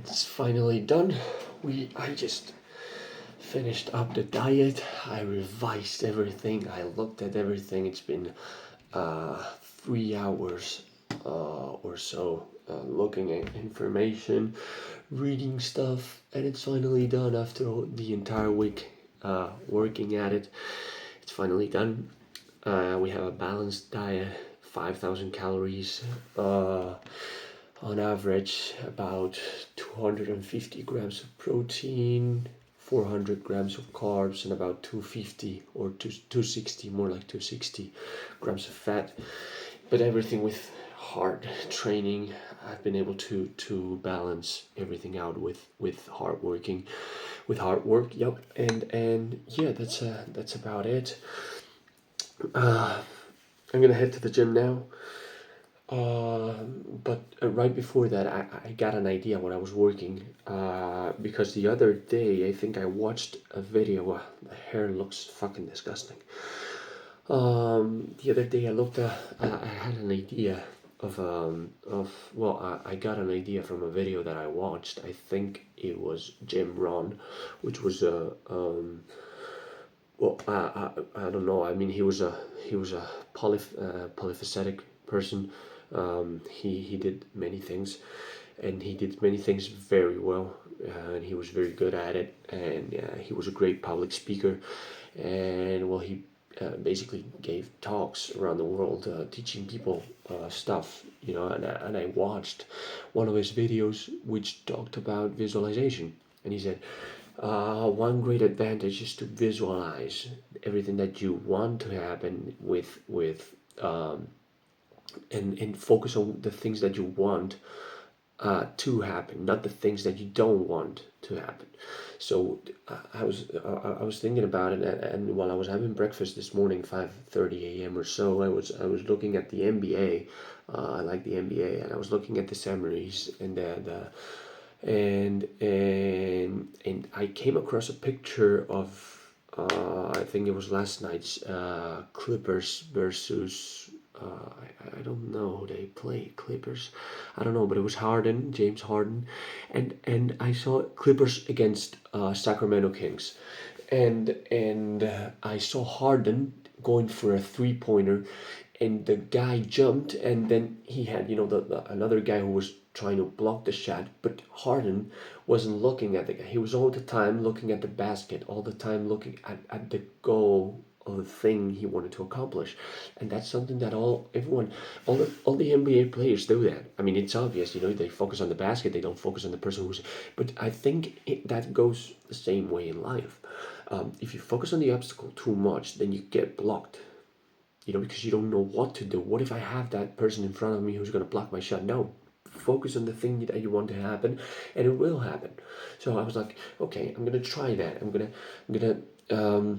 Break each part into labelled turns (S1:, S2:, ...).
S1: It's finally done. I just finished up the diet. I revised everything. I looked at everything. It's been 3 hours or so looking at information, reading stuff, and it's finally done after the entire week working at it. It's finally done. We have a balanced diet, 5,000 calories. On average, about 250 grams of protein, 400 grams of carbs, and about 250 or 260, more like 260 grams of fat. But everything with hard training, I've been able to balance everything out with hard working, with hard work. Yep, and yeah, that's about it. I'm gonna head to the gym now. But right before that, I got an idea when I was working. Because the other day, I think I watched a video. The hair looks fucking disgusting. The other day, I had an idea I got an idea from a video that I watched. I think it was Jim Rohn, which was I don't know. I mean, he was a polyphacetic person. He did many things, and he did many things very well, and he was very good at it. And he was a great public speaker, and well, he basically gave talks around the world, teaching people stuff. And I watched one of his videos which talked about visualization, and he said one great advantage is to visualize everything that you want to happen and focus on the things that you want to happen, not the things that you don't want to happen. So I was thinking about it, and while I was having breakfast this morning, 5:30 a.m. or so, I was looking at the NBA. I like the NBA, and I was looking at the summaries and and I came across a picture of I think it was last night's Clippers versus I don't know who they play. Clippers, I don't know, but it was Harden, James Harden, and I saw Clippers against Sacramento Kings, and I saw Harden going for a 3-pointer, and the guy jumped, and then he had the another guy who was trying to block the shot, but Harden wasn't looking at the guy. He was all the time looking at the basket, all the time looking at the goal of the thing he wanted to accomplish. And that's something that all the NBA players do that. I mean, it's obvious, they focus on the basket, they don't focus on the person who's, but I think that goes the same way in life. If you focus on the obstacle too much, then you get blocked, because you don't know what to do. What if I have that person in front of me who's going to block my shot? No, focus on the thing that you want to happen, and it will happen. So I was like, okay, I'm going to try that. I'm going to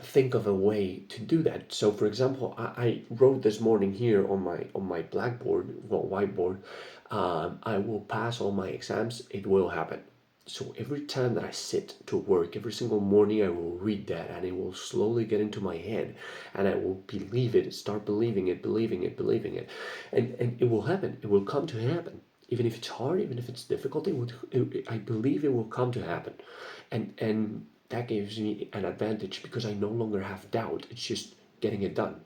S1: think of a way to do that. So for example, I wrote this morning here on my blackboard, well, whiteboard, I will pass all my exams. It will happen. So every time that I sit to work, every single morning, I will read that, and it will slowly get into my head, and I will believe it, start believing it, and it will happen. It will come to happen. Even if it's hard, even if it's difficult, I believe it will come to happen, and that gives me an advantage because I no longer have doubt. It's just getting it done.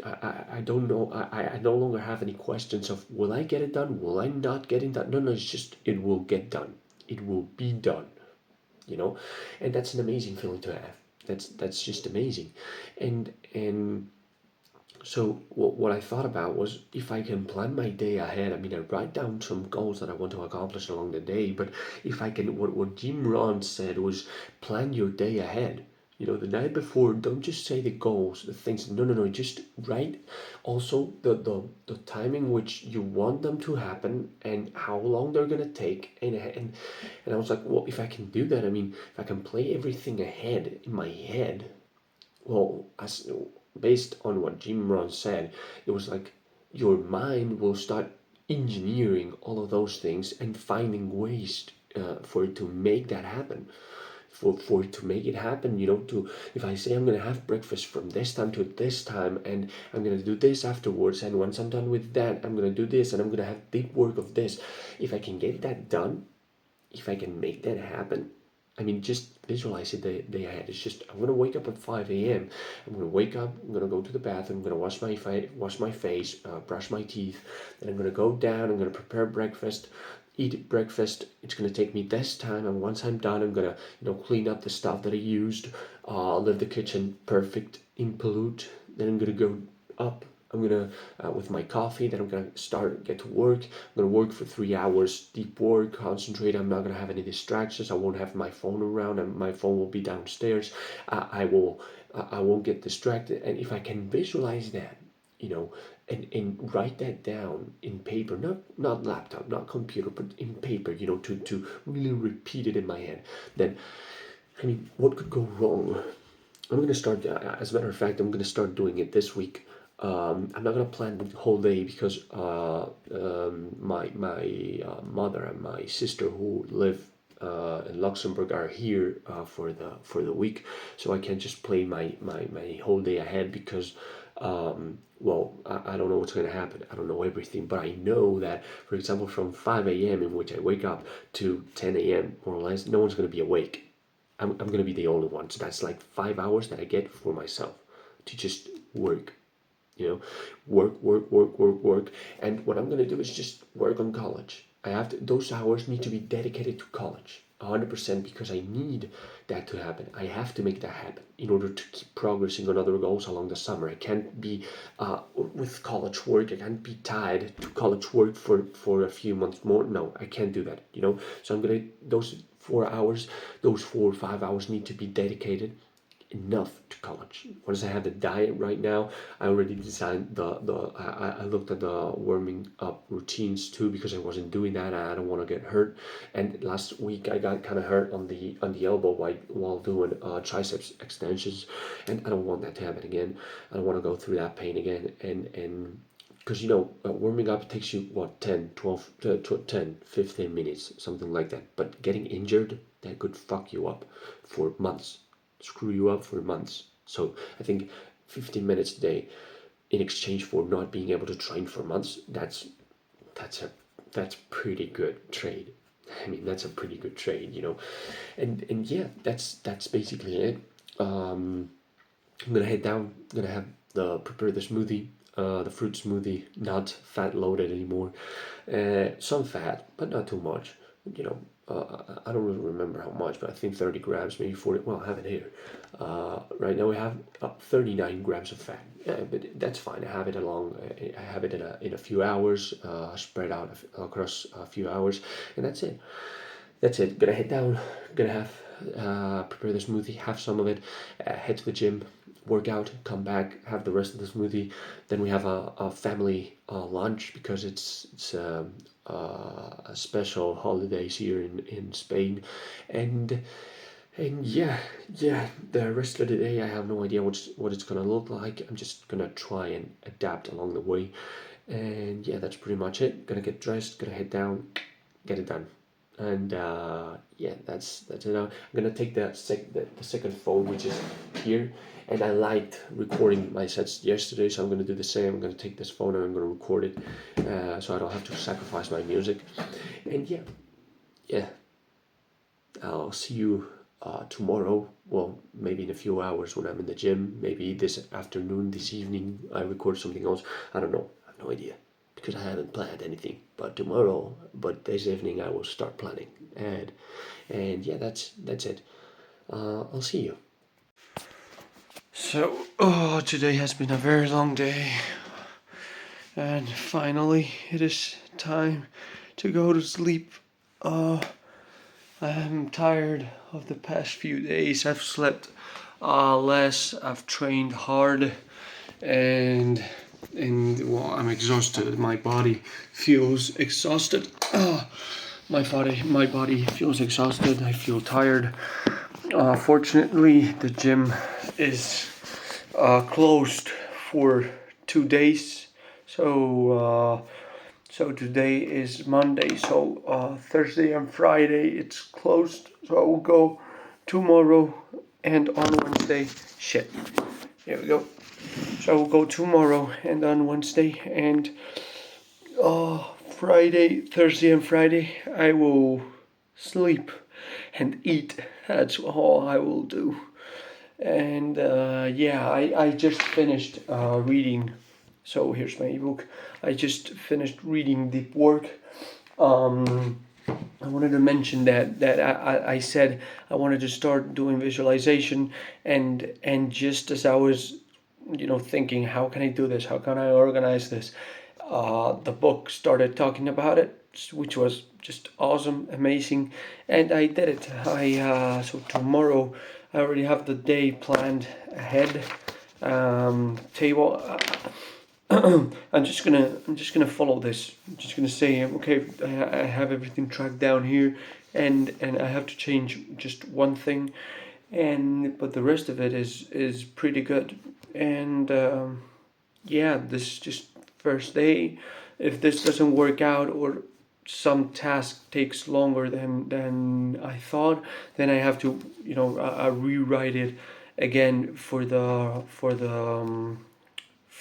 S1: I don't know. I no longer have any questions of will I get it done? Will I not get it done? No, it's just it will get done. It will be done. And that's an amazing feeling to have. That's just amazing, and so what I thought about was if I can plan my day ahead. I mean, I write down some goals that I want to accomplish along the day, but if I can, what Jim Rohn said was plan your day ahead. The night before, don't just say the goals, the things. No. Just write also the timing which you want them to happen and how long they're gonna take. And I was like, well, if I can do that, I mean, if I can play everything ahead in my head, well, as based on what Jim Rohn said, it was like your mind will start engineering all of those things and finding ways for it to make that happen. For it to make it happen, to if I say I'm gonna have breakfast from this time to this time, and I'm gonna do this afterwards, and once I'm done with that, I'm gonna do this, and I'm gonna have deep work of this. If I can get that done, if I can make that happen, I mean, just visualize it the day ahead. It's just, I'm gonna wake up at 5 a.m. I'm gonna wake up. I'm gonna go to the bathroom. I'm gonna wash my face, brush my teeth. Then I'm gonna go down. I'm gonna prepare breakfast, eat breakfast. It's gonna take me this time, and once I'm done, I'm gonna clean up the stuff that I used. Leave the kitchen perfect, impollute. Then I'm gonna go up. I'm gonna with my coffee. Then I'm gonna get to work. I'm gonna work for 3 hours, deep work, concentrate. I'm not gonna have any distractions. I won't have my phone around, and my phone will be downstairs. I won't get distracted. And if I can visualize that, and write that down in paper, not laptop, not computer, but in paper, to really repeat it in my head, then I mean, what could go wrong? I'm gonna start. As a matter of fact, I'm gonna start doing it this week. I'm not gonna plan the whole day because my mother and my sister who live in Luxembourg are here for the week, so I can't just play my whole day ahead because well, I don't know what's going to happen. I don't know everything, but I know that, for example, from 5 a.m. in which I wake up to 10 a.m. more or less, no one's going to be awake. I'm going to be the only one. So that's like 5 hours that I get for myself to just work, work. And what I'm going to do is just work on college. Those hours need to be dedicated to college. 100% because I need that to happen. I have to make that happen in order to keep progressing on other goals along the summer. I can't be with college work. I can't be tied to college work for a few months more. No, I can't do that. So I'm gonna those 4 hours, those 4 or 5 hours need to be dedicated enough to college. Once I have the diet right now, I already designed I looked at the warming up routines too because I wasn't doing that. I don't want to get hurt. And last week I got kind of hurt on the elbow while doing triceps extensions, and I don't want that to happen again. I don't want to go through that pain again. And because warming up takes you what 10 12 10 15 minutes, something like that, but getting injured, that could fuck you up for months, screw you up for months. So I think 15 minutes a day in exchange for not being able to train for months, that's pretty good trade. I mean, that's a pretty good trade, and yeah, that's basically it. I'm gonna head down. I'm gonna prepare the smoothie, the fruit smoothie, not fat loaded anymore. Some fat, but not too much. I don't really remember how much, but I think 30 grams, maybe 40. Well, I have it here. Right now we have 39 grams of fat. Yeah, but that's fine. I have it in a few hours, spread out across a few hours, and that's it. That's it. Gonna head down. Gonna have prepare the smoothie, have some of it, head to the gym, work out, come back, have the rest of the smoothie. Then we have a family lunch because it's a special holidays here in Spain, and yeah, the rest of the day I have no idea what it's gonna look like. I'm just gonna try and adapt along the way, and yeah, that's pretty much it. Gonna get dressed, gonna head down, get it done. And yeah, that's it. I'm gonna take the second phone, which is here, and I liked recording my sets yesterday, so I'm gonna do the same. I'm gonna take this phone and I'm gonna record it, so I don't have to sacrifice my music. And yeah, I'll see you tomorrow. Well, maybe in a few hours when I'm in the gym. Maybe this afternoon, this evening, I record something else. I don't know. I have no idea because I haven't planned anything. But this evening I will start planning. And yeah, that's it. I'll see you. So, today has been a very long day, and finally it is time to go to sleep. I'm tired of the past few days. I've slept less. I've trained hard, and well, I'm exhausted. My body feels exhausted. My body feels exhausted. I feel tired. Fortunately, the gym is closed for 2 days. So today is Monday. So Thursday and Friday it's closed. So I will go tomorrow and on Wednesday. Shit. Here we go. So I will go tomorrow and on Wednesday, and Thursday and Friday I will
S2: sleep, and eat. That's all I will do. And yeah, I just finished reading. So here's my ebook. I just finished reading Deep Work. Um, I wanted to mention that I said I wanted to start doing visualization, and just as I was, thinking, how can I do this? How can I organize this? The book started talking about it, which was just awesome, amazing, and I did it. I So tomorrow I already have the day planned ahead. Table. I'm just gonna follow this. I'm just gonna say, okay, I have everything tracked down here, and I have to change just one thing, but the rest of it is pretty good. And yeah, this just first day. If this doesn't work out, or some task takes longer than I thought, then I have to rewrite it again for the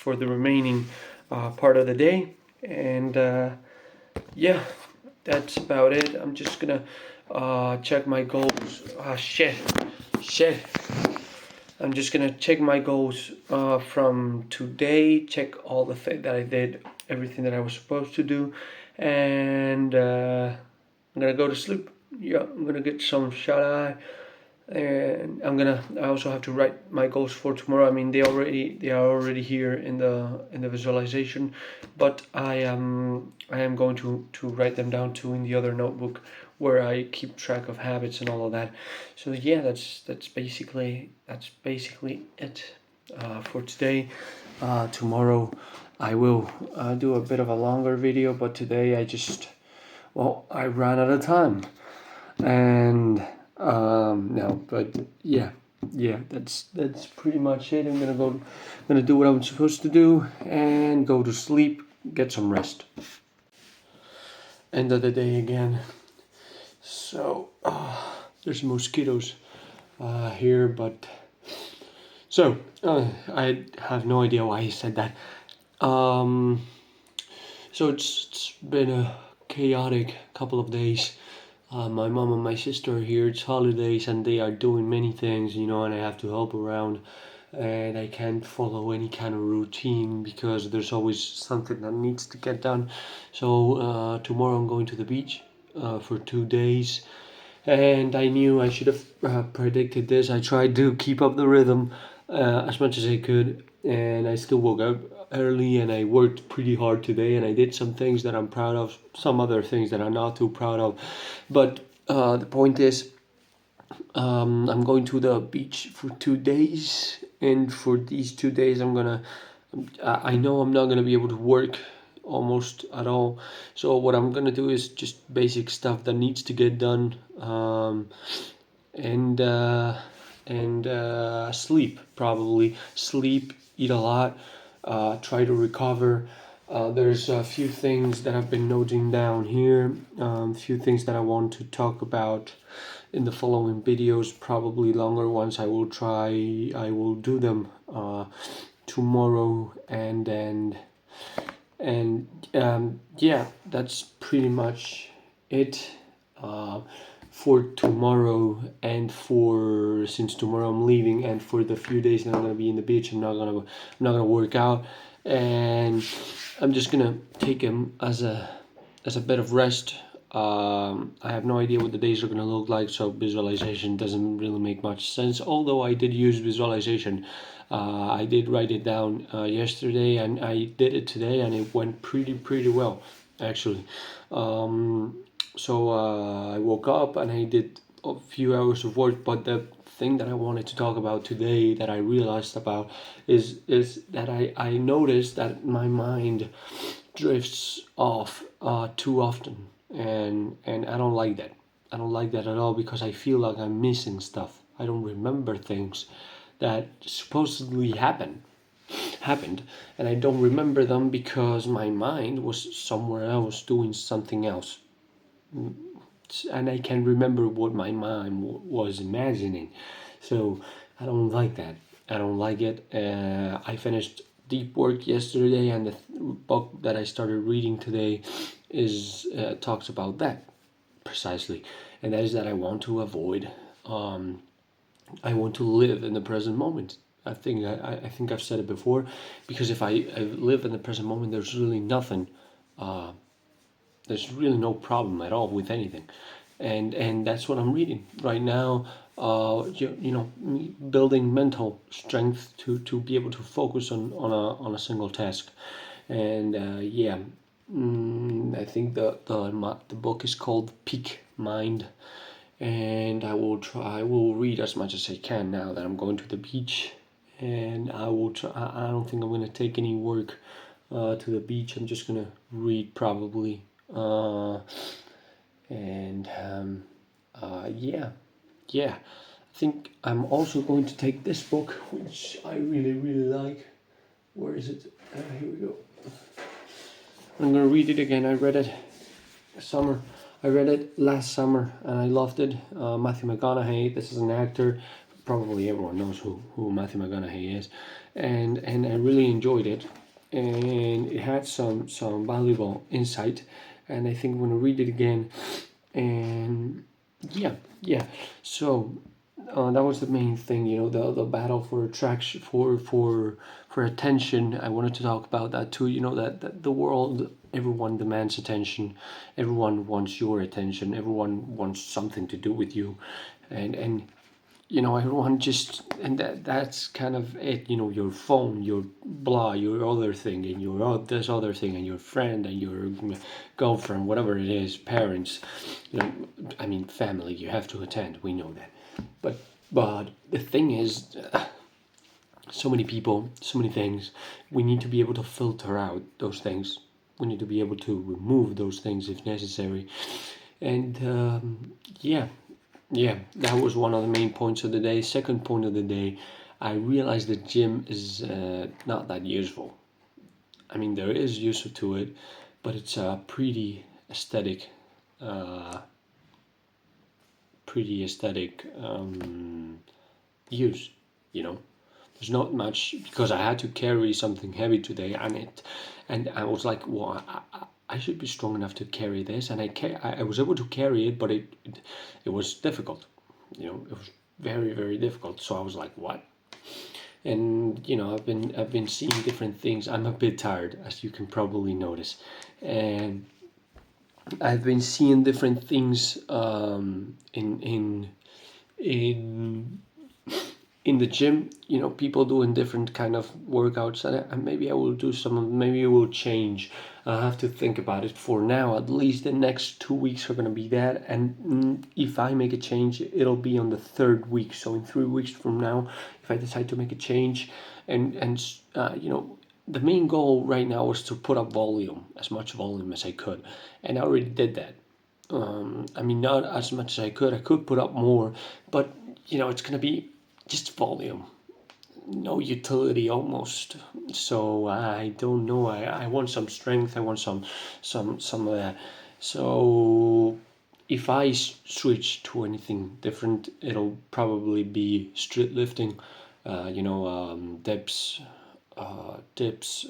S2: remaining part of the day. And yeah, that's about it. I'm just gonna check my goals. Shit. I'm just gonna check my goals from today. Check all the things that I did, everything that I was supposed to do, and I'm gonna go to sleep. Yeah, I'm gonna get some shut eye, and I also have to write my goals for tomorrow. I mean, they are already here in the visualization, but I am going to write them down too in the other notebook where I keep track of habits and all of that. So yeah, that's basically it for today. Tomorrow I will do a bit of a longer video, but today I ran out of time. And no, but yeah, that's pretty much it. I'm gonna do what I'm supposed to do and go to sleep, get some rest. End of the day again. So there's mosquitoes here, but so I have no idea why he said that. Um, so it's been a chaotic couple of days. My mom and my sister are here. It's holidays and they are doing many things, and I have to help around. And I can't follow any kind of routine because there's always something that needs to get done. So tomorrow I'm going to the beach for 2 days. And I knew I should have predicted this. I tried to keep up the rhythm as much as I could, and I still woke up early and I worked pretty hard today. And I did some things that I'm proud of, some other things that I'm not too proud of. But the point is, I'm going to the beach for 2 days, and for these 2 days, I know I'm not gonna be able to work almost at all. So what I'm gonna do is just basic stuff that needs to get done, and sleep, probably sleep, eat a lot, try to recover. There's a few things that I've been noting down here, a few things that I want to talk about in the following videos, probably longer ones. I will do them tomorrow, and yeah, that's pretty much it for tomorrow. And for since tomorrow I'm leaving, and for the few days that I'm gonna be in the beach, I'm not gonna work out, and I'm just gonna take them as a bit of rest. I have no idea what the days are going to look like, so visualization doesn't really make much sense. Although I did use visualization, I did write it down yesterday, and I did it today, and it went pretty well, actually. So I woke up and I did a few hours of work, but the thing that I wanted to talk about today that I realized about is that I noticed that my mind drifts off too often, and I don't like that. I don't like that at all because I feel like I'm missing stuff. I don't remember things that supposedly happened, and I don't remember them because my mind was somewhere else doing something else, and I can remember what my mind was imagining. So I don't like that. I don't like it. I finished Deep Work yesterday, and the book that I started reading today is talks about that. precisely, and that is that I want to avoid. I want to live in the present moment. I think I've said it before, because if I live in the present moment, there's really nothing. There's really no problem at all with anything, and that's what I'm reading right now. Building mental strength to be able to focus on a single task, and I think the book is called Peak Mind, and I will read as much as I can now that I'm going to the beach, and I will try. I don't think I'm going to take any work to the beach. I'm just going to read probably, and yeah. I think I'm also going to take this book, which I really like. Where is it? Here we go. I'm gonna read it again. I read it summer. I read it last summer and I loved it. Matthew McConaughey. This is an actor. Probably everyone knows who Matthew McConaughey is, and I really enjoyed it. And it had some valuable insight. And I think I'm gonna read it again. And yeah. So that was the main thing, the battle for attraction, for attention. I wanted to talk about that too. That the world, everyone demands attention, everyone wants your attention, everyone wants something to do with you, and everyone just, and that's kind of it. Your phone, your blah, your other thing, and your this other thing, and your friend, and your girlfriend, whatever it is, parents, I mean family. You have to attend. We know that. But the thing is, so many people, so many things. We need to be able to filter out those things. We need to be able to remove those things if necessary. And that was one of the main points of the day. Second point of the day, I realized the gym is not that useful. I mean, there is use to it, but it's pretty aesthetic. Use. There's not much, because I had to carry something heavy today, and I was like, well, I should be strong enough to carry this, and I was able to carry it, but it was difficult. It was very, very difficult. So I was like, what? And I've been seeing different things. I'm a bit tired, as you can probably notice, and I've been seeing different things in the gym. People doing different kind of workouts, and maybe I will do some. Maybe it will change. I have to think about it. For now, at least the next 2 weeks are gonna be that, and if I make a change, it'll be on the third week. So in 3 weeks from now, if I decide to make a change, and the main goal right now was to put up volume, as much volume as I could, and I already did that. I mean, not as much as I could. I could put up more, but it's gonna be just volume, no utility almost. So I don't know. I want some strength. I want some of that. So if I switch to anything different, it'll probably be street lifting. Dips,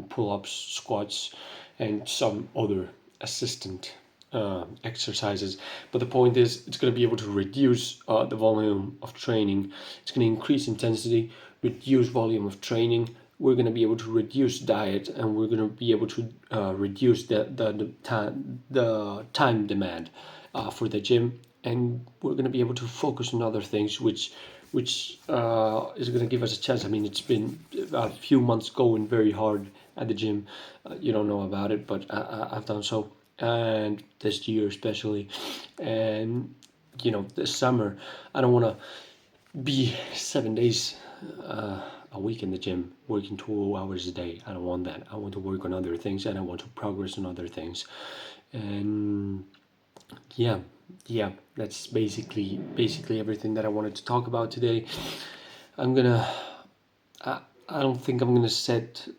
S2: pull-ups, squats, and some other assistant exercises. But the point is, it's going to be able to reduce the volume of training. It's going to increase intensity, reduce volume of training. We're going to be able to reduce diet, and we're going to be able to reduce the time demand for the gym, and we're going to be able to focus on other things, which is going to give us a chance. I mean, it's been a few months going very hard at the gym. You don't know about it, but I've done so, and this year especially. And this summer, I don't want to be 7 days a week in the gym, working 2 hours a day. I don't want that. I want to work on other things, and I want to progress on other things. And yeah, that's basically everything that I wanted to talk about today. I don't think I'm gonna set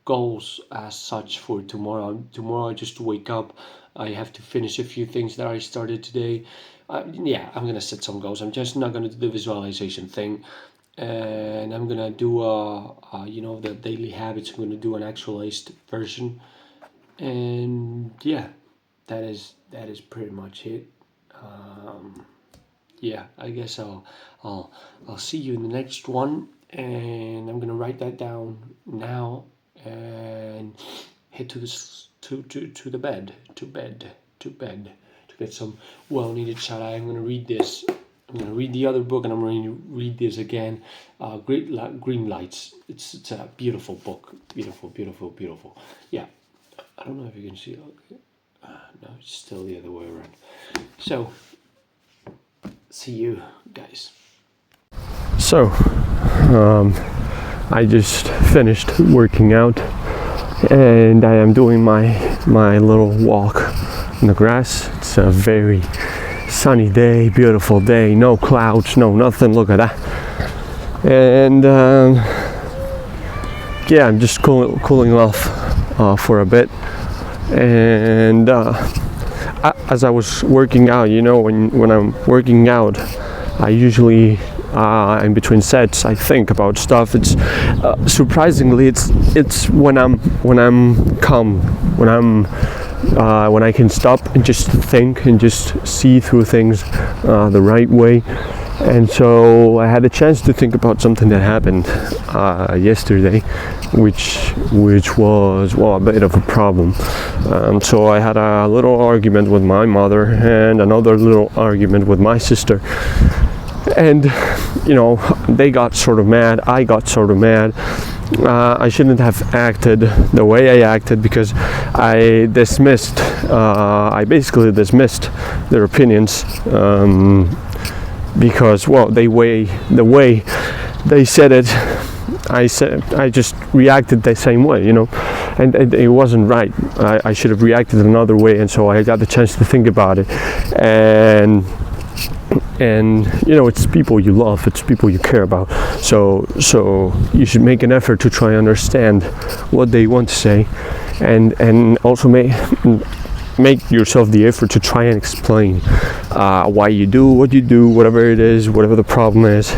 S2: goals as such for tomorrow. Tomorrow I just wake up. I have to finish a few things that I started today. I'm gonna set some goals. I'm just not gonna do the visualization thing, and I'm gonna do the daily habits. I'm gonna do an actualized version, and that is pretty much it. Yeah, I guess I'll see you in the next one, and I'm gonna write that down now and head to the bed to get some well needed shut eye. I'm gonna read this. I'm gonna read the other book, and I'm going to read this again. Green Lights. It's a beautiful book. Beautiful. Yeah, I don't know if you can see it. No, it's still the other way around. So, see you guys. So, I just finished working out, and I am doing my little walk in the grass. It's a very sunny day, beautiful day, no clouds, no nothing. Look at that. And yeah, I'm just cooling off for a bit. And as I was working out, you know, when I'm working out, I usually in between sets I think about stuff. It's surprisingly it's when I'm calm, when I can stop and just think and just see through things the right way. And so I had a chance to think about something that happened yesterday, which was, well, a bit of a problem. So I had a little argument with my mother and another little argument with my sister. And, you know, they got sort of mad, I got sort of mad. I shouldn't have acted the way I acted, because I basically dismissed their opinions, because, well, the way they said it, I just reacted the same way, you know, and it wasn't right. I should have reacted another way, and so I got the chance to think about it. And you know, it's people you love, it's people you care about, so you should make an effort to try and understand what they want to say, and also make yourself the effort to try and explain why you do what you do, whatever it is, whatever the problem is,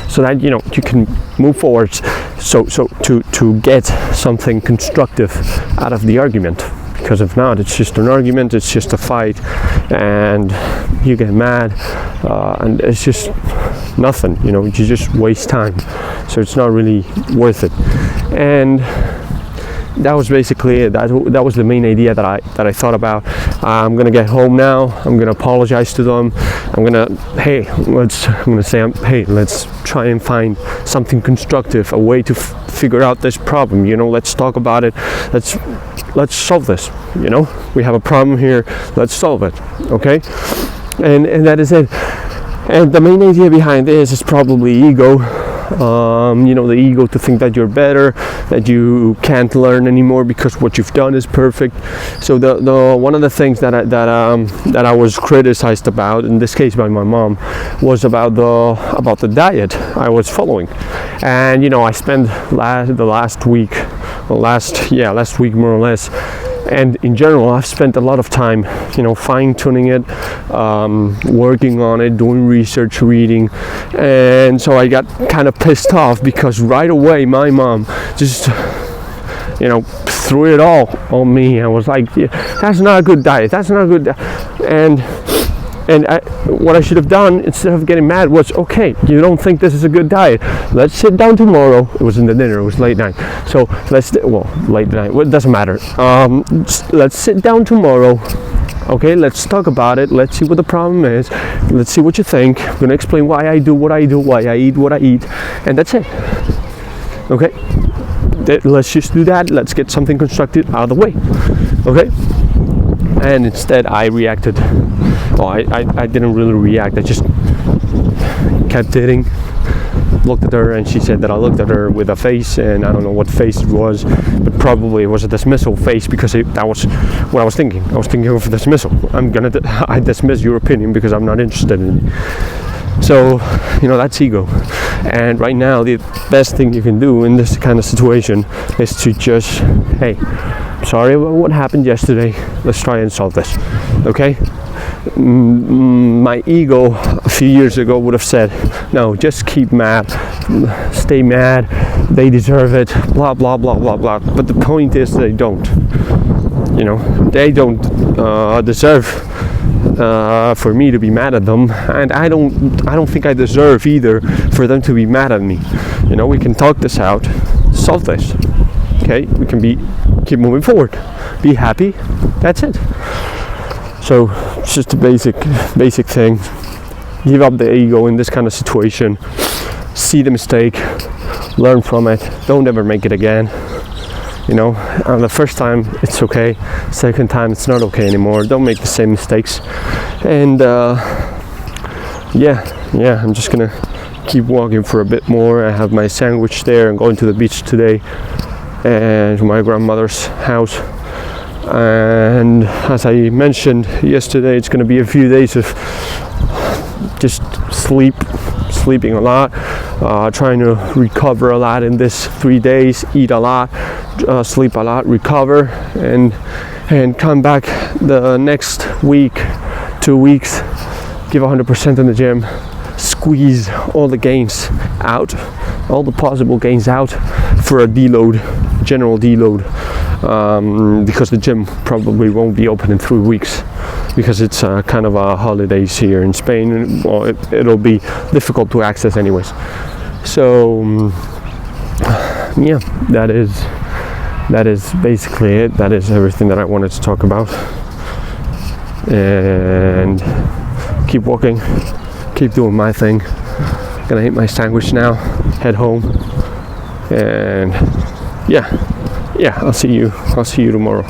S2: so that, you know, you can move forward, so to get something constructive out of the argument. Because if not, it's just an argument, it's just a fight, and you get mad, and it's just nothing, you know, you just waste time. So it's not really worth it. And that was basically it. That was the main idea that I thought about. I'm gonna get home now. I'm gonna apologize to them. I'm gonna say, let's try and find something constructive, a way to figure out this problem. You know, let's talk about it. Let's solve this. You know, we have a problem here. Let's solve it. Okay, and that is it. And the main idea behind this is probably ego. You know, the ego to think that you're better, that you can't learn anymore because what you've done is perfect. So the one of the things that I was criticized about, in this case by my mom, was about the diet I was following. And you know, I spent last week more or less, and in general I've spent a lot of time, you know, fine-tuning it, working on it, doing research, reading. And so I got kind of pissed off because right away my mom just, you know, threw it all on me. I was like, yeah, that's not a good diet, and what I should have done, instead of getting mad, was, okay, you don't think this is a good diet, let's sit down tomorrow. It was in the dinner, it was late night, so late night, well, it doesn't matter. Let's sit down tomorrow, okay, let's talk about it, let's see what the problem is, let's see what you think. I'm gonna explain why I do what I do, why I eat what I eat, and that's it. Okay, let's just do that. Let's get something constructive out of the way. Okay. And instead I reacted. Oh, I didn't really react. I just kept eating, looked at her, and she said that I looked at her with a face, and I don't know what face it was, but probably it was a dismissal face, because that was what I was thinking. I was thinking of dismissal. I dismiss your opinion because I'm not interested in it. So, you know, that's ego. And right now, the best thing you can do in this kind of situation is to just, hey, sorry about what happened yesterday. Let's try and solve this. Okay? My ego a few years ago would have said, no, just keep mad, stay mad, they deserve it, blah blah blah blah blah. But the point is, they don't. You know, they don't deserve for me to be mad at them, and I don't think I deserve either for them to be mad at me. You know, we can talk this out, solve this. Okay, we can keep moving forward, be happy. That's it. So it's just a basic thing. Give up the ego in this kind of situation. See the mistake, learn from it. Don't ever make it again. You know, the first time it's okay. Second time it's not okay anymore. Don't make the same mistakes. And yeah, I'm just gonna keep walking for a bit more. I have my sandwich there. I'm going to the beach today and to my grandmother's house. And as I mentioned yesterday, it's going to be a few days of just sleeping a lot, trying to recover a lot in this 3 days, eat a lot, sleep a lot, recover, and come back the next week, 2 weeks, give 100% in the gym, squeeze all the gains out, all the possible gains out for a deload, general deload, because the gym probably won't be open in 3 weeks because it's kind of holidays here in Spain. Well, it'll be difficult to access anyways. So yeah, that is basically it. That is everything that I wanted to talk about. And keep walking, keep doing my thing. Gonna eat my sandwich now, head home, and yeah, I'll see you tomorrow.